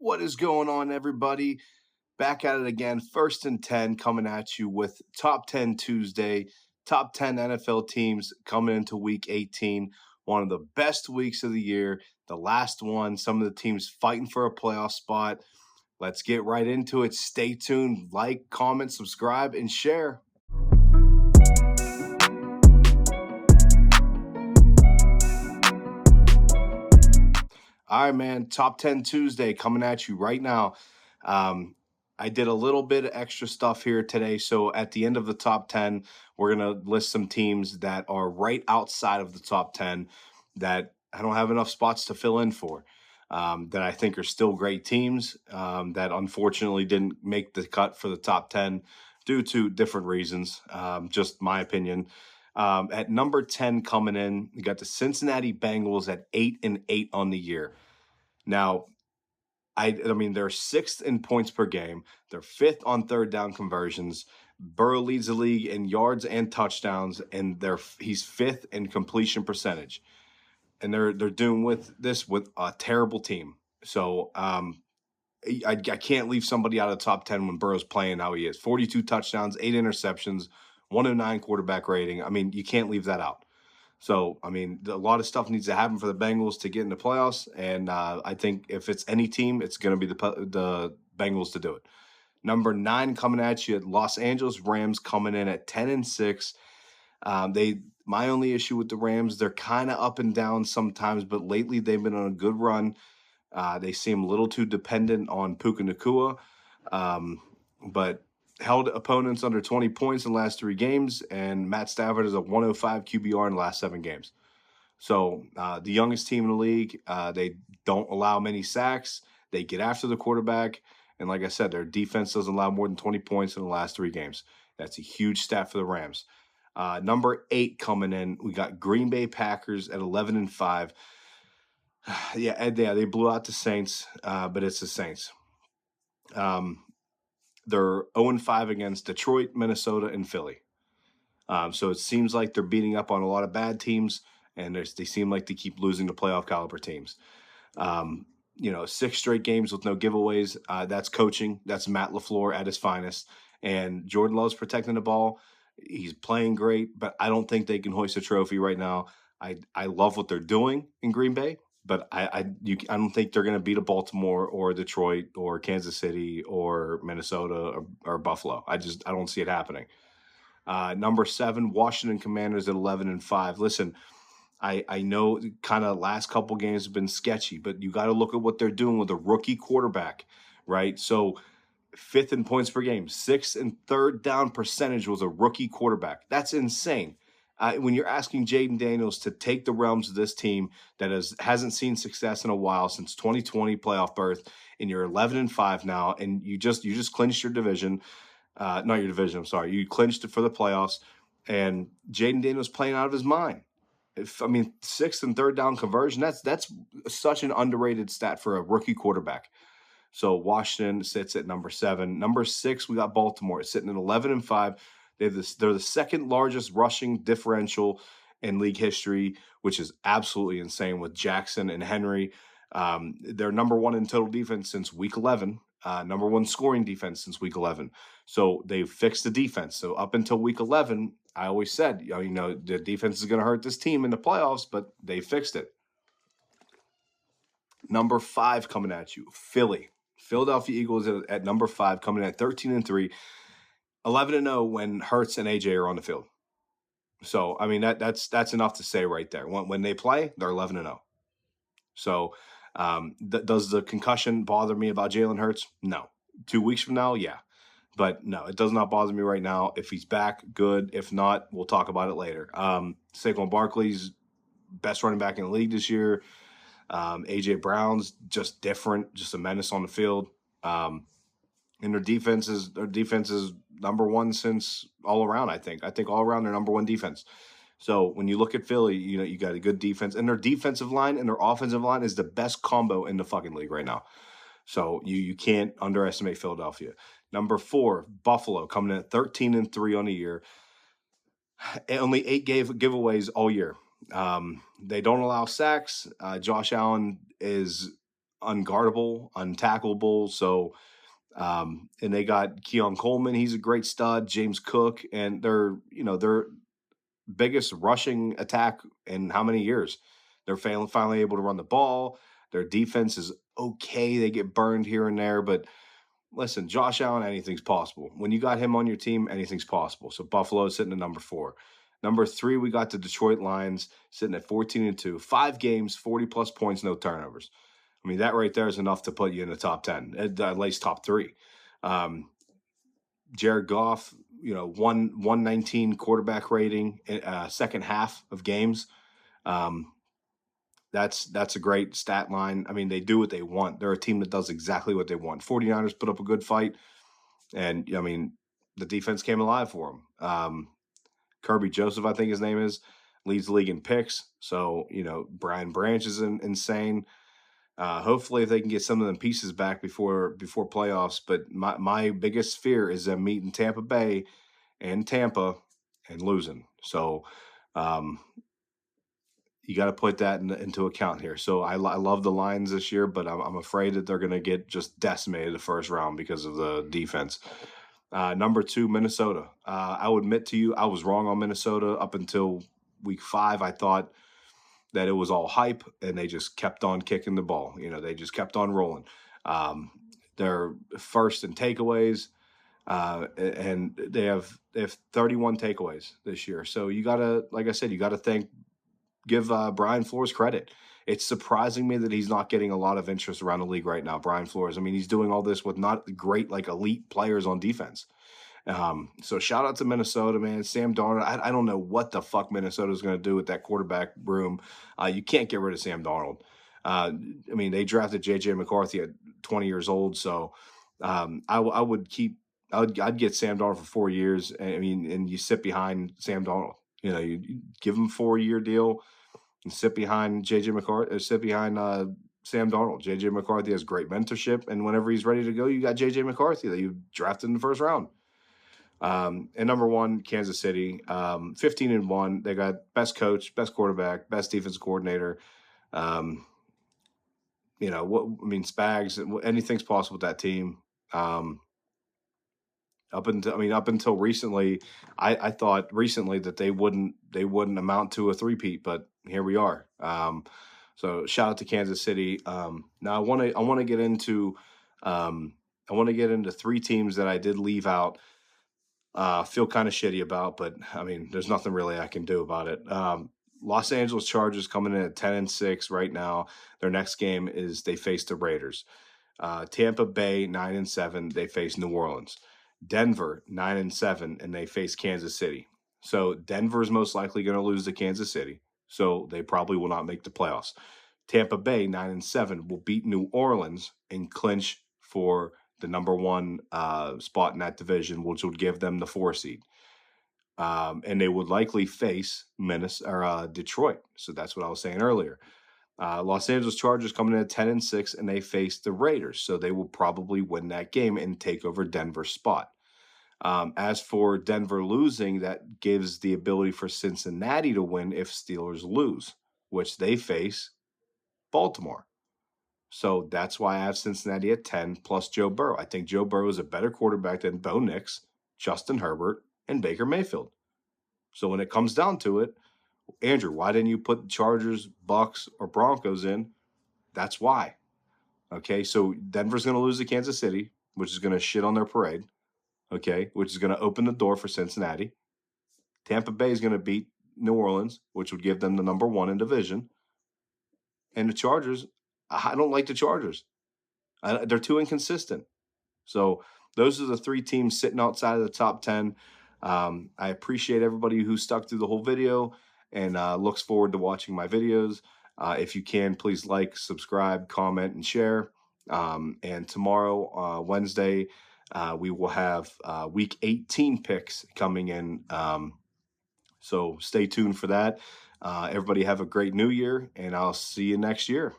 What is going on, everybody? Back at it again. First and 10 coming at you with Top 10 Tuesday, top 10 NFL teams coming into week 18. One of the best weeks of the year, the last one. Some of the teams fighting for a playoff spot. Let's get right into it. Stay tuned. Like, comment, subscribe, and share. All right, man. Top 10 Tuesday coming at you right now. I did a little bit of extra stuff here today. So at the end of the top 10, we're going to list some teams that are right outside of the top 10 that I don't have enough spots to fill in for, that I think are still great teams, that unfortunately didn't make the cut for the top 10 due to different reasons, just my opinion. At number 10 coming in, you got the Cincinnati Bengals at 8-8 on the year. Now, I mean, they're sixth in points per game. They're fifth on third down conversions. Burrow leads the league in yards and touchdowns, and he's fifth in completion percentage. And they're doing with a terrible team. So I can't leave somebody out of the top 10 when Burrow's playing how he is. 42 touchdowns, 8 interceptions, 109 quarterback rating. I mean, you can't leave that out. So, I mean, a lot of stuff needs to happen for the Bengals to get in the playoffs, and I think if it's any team, it's going to be the Bengals to do it. Number 9 coming at you, Los Angeles Rams coming in at 10-6. My only issue with the Rams, they're kind of up and down sometimes, but lately they've been on a good run. They seem a little too dependent on Puka Nacua, but held opponents under 20 points in the last 3 games, and Matt Stafford is a 105 QBR in the last 7 games. So the youngest team in the league, they don't allow many sacks. They get after the quarterback. And like I said, their defense doesn't allow more than 20 points in the last 3 games. That's a huge stat for the Rams. Number 8 coming in, we got Green Bay Packers at 11-5. Yeah, they blew out the Saints, but it's the Saints. They're 0-5 against Detroit, Minnesota, and Philly. So it seems like they're beating up on a lot of bad teams, and they seem like they keep losing to playoff caliber teams. 6 straight games with no giveaways. That's coaching. That's Matt LaFleur at his finest. And Jordan Love's protecting the ball. He's playing great, but I don't think they can hoist a trophy right now. I love what they're doing in Green Bay, but I don't think they're going to beat a Baltimore or Detroit or Kansas City or Minnesota or Buffalo. I don't see it happening. Number 7, Washington Commanders at 11-5. Listen, I know kind of last couple games have been sketchy, but you got to look at what they're doing with a rookie quarterback, right? So 5th in points per game, 6th in third down percentage was a rookie quarterback. That's insane. When you're asking Jaden Daniels to take the realms of this team that hasn't seen success in a while since 2020 playoff berth, and you're 11-5 now, and you just clinched your division, not your division. I'm sorry, you clinched it for the playoffs, and Jaden Daniels playing out of his mind. 6th and third down conversion. That's such an underrated stat for a rookie quarterback. So Washington sits at number 7. Number 6, we got Baltimore sitting at 11-5. They're the second largest rushing differential in league history, which is absolutely insane with Jackson and Henry. They're number 1 in total defense since week 11. Number 1 scoring defense since week 11. So they've fixed the defense. So up until week 11, I always said, the defense is going to hurt this team in the playoffs, but they fixed it. Number 5 coming at you, Philly. Philadelphia Eagles at number 5 coming in at 13-3. 11-0 when Hurts and AJ are on the field. So, I mean, that's enough to say right there. When they play, they're 11-0. So, does the concussion bother me about Jalen Hurts? No. 2 weeks from now, yeah. But no, it does not bother me right now. If he's back, good. If not, we'll talk about it later. Saquon Barkley's best running back in the league this year. AJ Brown's just different, just a menace on the field. And their defense is number 1 since all around, I think. I think all around they're number 1 defense. So when you look at Philly, you got a good defense. And their defensive line and their offensive line is the best combo in the fucking league right now. So you can't underestimate Philadelphia. Number 4, Buffalo coming in at 13-3 on the year. Only 8 giveaways all year. They don't allow sacks. Josh Allen is unguardable, untackleable. So, and they got Keon Coleman. He's a great stud. James Cook, and their biggest rushing attack in how many years? They're finally able to run the ball. Their defense is okay. They get burned here and there, but listen, Josh Allen, anything's possible. When you got him on your team, anything's possible. So Buffalo is sitting at number 4. Number 3, we got the Detroit Lions sitting at 14-2. 5 games, 40+ points, no turnovers. I mean, that right there is enough to put you in the top 10, at least top 3. Jared Goff, 119 quarterback rating, second half of games. That's a great stat line. I mean, they do what they want. They're a team that does exactly what they want. 49ers put up a good fight, and I mean, the defense came alive for them. Kirby Joseph, I think his name is, leads the league in picks. So, Brian Branch is insane. Hopefully, if they can get some of them pieces back before playoffs. But my biggest fear is them meeting Tampa Bay and Tampa and losing. So, you got to put that into account here. So I love the Lions this year, but I'm afraid that they're going to get just decimated the first round because of the defense. Number 2, Minnesota. I will admit to you, I was wrong on Minnesota up until week 5. I thought that it was all hype, and they just kept on kicking the ball. They just kept on rolling. They're first in takeaways, and they have 31 takeaways this year. So you gotta, like I said, give Brian Flores credit. It's surprising me that he's not getting a lot of interest around the league right now. Brian Flores. I mean, he's doing all this with not great, elite players on defense. So shout out to Minnesota, man. Sam Darnold. I don't know what the fuck Minnesota is going to do with that quarterback room. You can't get rid of Sam Darnold. I mean, they drafted J.J. McCarthy at 20 years old. So I'd get Sam Darnold for 4 years. I mean, and you sit behind Sam Darnold. You give him a 4-year deal and sit behind J.J. McCarthy, or sit behind Sam Darnold. J.J. McCarthy has great mentorship, and whenever he's ready to go, you got J.J. McCarthy that you drafted in the first round. And number 1, Kansas City, 15-1. They got best coach, best quarterback, best defense coordinator. Spags. Anything's possible with that team. Up until recently, I thought recently that they wouldn't amount to a three-peat, but here we are. So shout out to Kansas City. Now I want to get into 3 teams that I did leave out. Feel kind of shitty about, but I mean, there's nothing really I can do about it. Los Angeles Chargers coming in at 10-6 right now. Their next game is they face the Raiders. Tampa Bay 9-7. They face New Orleans. Denver 9-7, and they face Kansas City. So Denver is most likely going to lose to Kansas City, so they probably will not make the playoffs. Tampa Bay 9-7 will beat New Orleans and clinch for the number 1 spot in that division, which would give them the 4 seed. And they would likely face Detroit. So that's what I was saying earlier. Los Angeles Chargers coming in at 10-6, and they face the Raiders. So they will probably win that game and take over Denver's spot. As for Denver losing, that gives the ability for Cincinnati to win if Steelers lose, which they face Baltimore. So that's why I have Cincinnati at 10 plus Joe Burrow. I think Joe Burrow is a better quarterback than Bo Nix, Justin Herbert, and Baker Mayfield. So when it comes down to it, Andrew, why didn't you put Chargers, Bucks, or Broncos in? That's why. Okay, so Denver's going to lose to Kansas City, which is going to shit on their parade. Okay, which is going to open the door for Cincinnati. Tampa Bay is going to beat New Orleans, which would give them the number 1 in division. And the Chargers, I don't like the Chargers. They're too inconsistent. So those are the 3 teams sitting outside of the top 10. I appreciate everybody who stuck through the whole video and looks forward to watching my videos. If you can, please like, subscribe, comment, and share. And tomorrow, Wednesday, we will have Week 18 picks coming in. So stay tuned for that. Everybody have a great new year, and I'll see you next year.